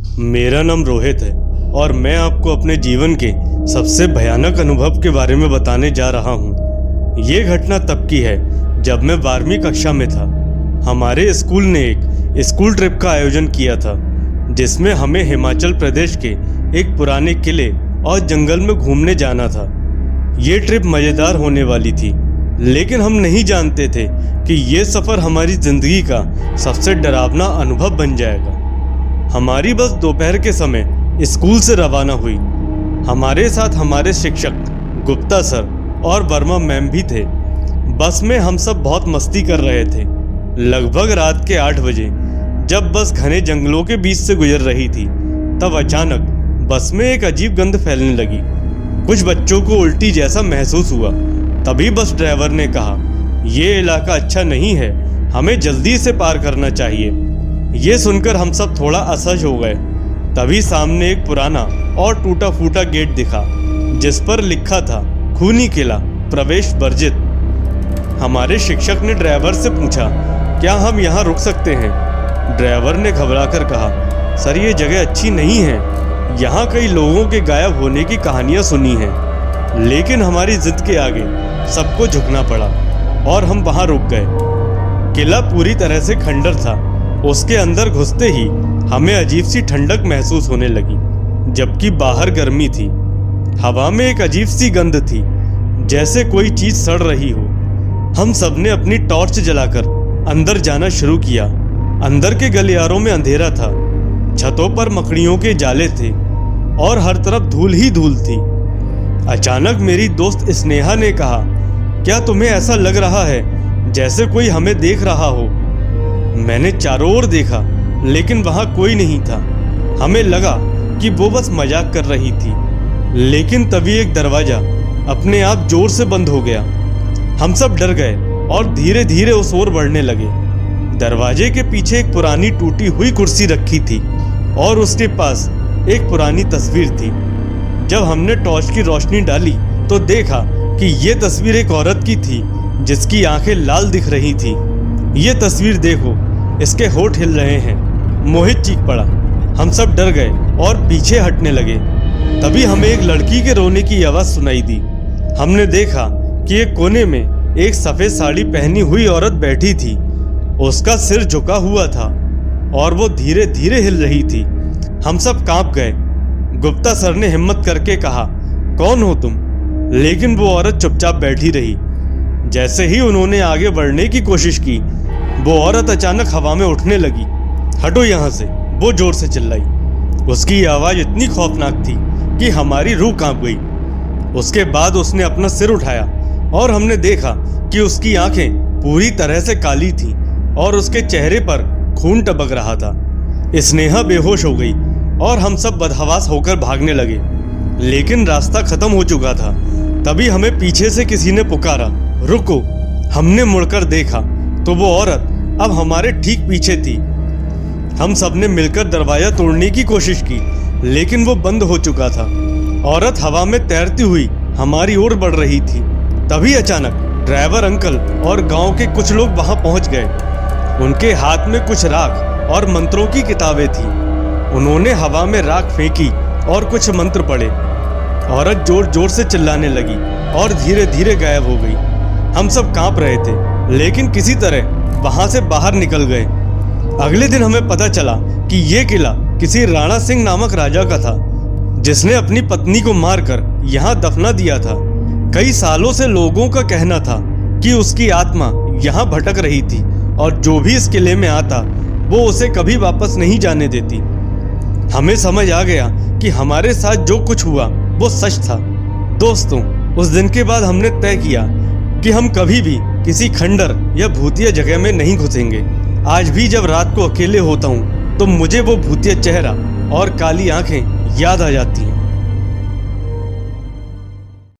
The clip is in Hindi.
मेरा नाम रोहित है और मैं आपको अपने जीवन के सबसे भयानक अनुभव के बारे में बताने जा रहा हूँ। ये घटना तब की है जब मैं 12वीं कक्षा में था। हमारे स्कूल ने एक स्कूल ट्रिप का आयोजन किया था जिसमें हमें हिमाचल प्रदेश के एक पुराने किले और जंगल में घूमने जाना था। ये ट्रिप मज़ेदार होने वाली थी, लेकिन हम नहीं जानते थे कि ये सफ़र हमारी ज़िंदगी का सबसे डरावना अनुभव बन जाएगा। हमारी बस दोपहर के समय स्कूल से रवाना हुई। हमारे साथ हमारे शिक्षक गुप्ता सर और वर्मा मैम भी थे। बस में हम सब बहुत मस्ती कर रहे थे। लगभग रात के 8 बजे जब बस घने जंगलों के बीच से गुजर रही थी, तब अचानक बस में एक अजीब गंध फैलने लगी। कुछ बच्चों को उल्टी जैसा महसूस हुआ। तभी बस ड्राइवर ने कहा, ये इलाका अच्छा नहीं है, हमें जल्दी से पार करना चाहिए। ये सुनकर हम सब थोड़ा असहज हो गए। तभी सामने एक पुराना और टूटा फूटा गेट दिखा जिस पर लिखा था, खूनी किला, प्रवेश वर्जित। हमारे शिक्षक ने ड्राइवर से पूछा, क्या हम यहाँ रुक सकते हैं? ड्राइवर ने घबराकर कहा, सर ये जगह अच्छी नहीं है, यहाँ कई लोगों के गायब होने की कहानियाँ सुनी हैं। लेकिन हमारी जिद के आगे सबको झुकना पड़ा और हम वहाँ रुक गए। किला पूरी तरह से खंडर था। उसके अंदर घुसते ही हमें अजीब सी ठंडक महसूस होने लगी, जबकि बाहर गर्मी थी। हवा में एक अजीब सी गंध थी, जैसे कोई चीज सड़ रही हो। हम सबने अपनी टॉर्च जलाकर अंदर जाना शुरू किया। अंदर के गलियारों में अंधेरा था, छतों पर मकड़ियों के जाले थे और हर तरफ धूल ही धूल थी। अचानक मेरी दोस्त स्नेहा ने कहा, क्या तुम्हें ऐसा लग रहा है जैसे कोई हमें देख रहा हो? मैंने चारों ओर देखा, लेकिन वहां कोई नहीं था। हमें लगा कि वो बस मजाक कर रही थी। लेकिन तभी एक दरवाजा अपने आप जोर से बंद हो गया। हम सब डर गए और धीरे धीरे उस ओर बढ़ने लगे। दरवाजे के पीछे एक पुरानी टूटी हुई कुर्सी रखी थी और उसके पास एक पुरानी तस्वीर थी। जब हमने टॉर्च की रोशनी डाली तो देखा कि ये तस्वीर एक औरत की थी जिसकी आंखें लाल दिख रही थी। ये तस्वीर देखो, इसके होठ हिल रहे हैं। मोहित चीख पड़ा। हम सब डर गए और पीछे हटने लगे। तभी हमें एक लड़की के रोने की आवाज़ सुनाई दी। हमने देखा कि एक कोने में एक सफ़ेद साड़ी पहनी हुई औरत बैठी थी। उसका सिर झुका हुआ था और वो धीरे धीरे हिल रही थी। हम सब कांप गए। गुप्ता सर ने हिम्मत करके कहा, कौन हो तुम? लेकिन वो औरत चुपचाप बैठी रही। जैसे ही उन्होंने आगे बढ़ने की कोशिश की, वो औरत अचानक हवा में उठने लगी। हटो यहाँ से, वो जोर से चिल्लाई। उसकी आवाज़ इतनी खौफनाक थी कि हमारी रूह कांप गई। उसके बाद उसने अपना सिर उठाया और हमने देखा कि उसकी आंखें पूरी तरह से काली थीं और उसके चेहरे पर खून टपक रहा था। स्नेहा बेहोश हो गई और हम सब बदहवास होकर भागने लगे, लेकिन रास्ता खत्म हो चुका था। तभी हमें पीछे से किसी ने पुकारा, रुको। हमने मुड़कर देखा तो वो औरत अब हमारे ठीक पीछे थी। हम सबने मिलकर दरवाजा तोड़ने की कोशिश की, लेकिन वो बंद हो चुका था। औरत हवा में तैरती हुई हमारी ओर बढ़ रही थी। तभी अचानक ड्राइवर अंकल और गांव के कुछ लोग वहां पहुंच गए। उनके हाथ में कुछ राख और मंत्रों की किताबें थी। उन्होंने हवा में राख फेंकी और कुछ मंत्र पढ़े। औरत जोर जोर से चिल्लाने लगी और धीरे धीरे गायब हो गई। हम सब कांप रहे थे, लेकिन किसी तरह वहां से बाहर निकल गए। अगले दिन हमें पता चला कि ये किला किसी राणा सिंह नामक राजा का था, जिसने अपनी पत्नी को मारकर यहाँ दफना दिया था। कई सालों से लोगों का कहना था कि उसकी आत्मा यहाँ भटक रही थी और जो भी इस किले में आता वो उसे कभी वापस नहीं जाने देती। हमें समझ आ गया कि हमारे साथ जो कुछ हुआ वो सच था। दोस्तों, उस दिन के बाद हमने तय किया कि हम कभी भी किसी खंडर या भूतिया जगह में नहीं घुसेंगे। आज भी जब रात को अकेले होता हूँ तो मुझे वो भूतिया चेहरा और काली आंखें याद आ जाती हैं।